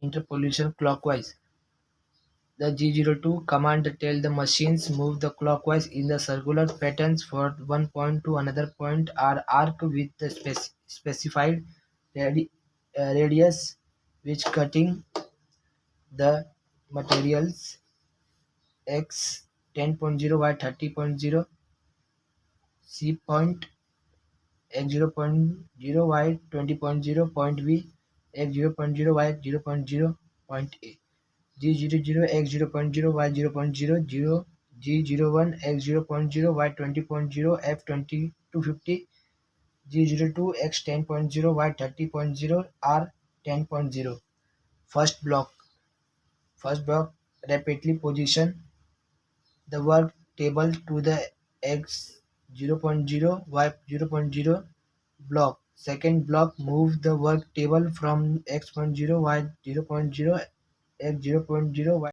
interpolation clockwise. The G02 command tells the machines move the clockwise in the circular patterns for one point to another point or arc with the specified radius, which cutting the materials x 10.0 y 30.0 c point x 0.0 y 20.0 point v x 0.0 y 0.0 point a. G00 x 0.0 y 0.0 G01 x 0.0 y 20.0 f 20 to 50 G02 x 10.0 y 30.0 r 10.0. First block. First block rapidly position the work table to the x 0.0 y 0.0 block. Second block move the work table from x 0.0 y 0.0 x 0.0 y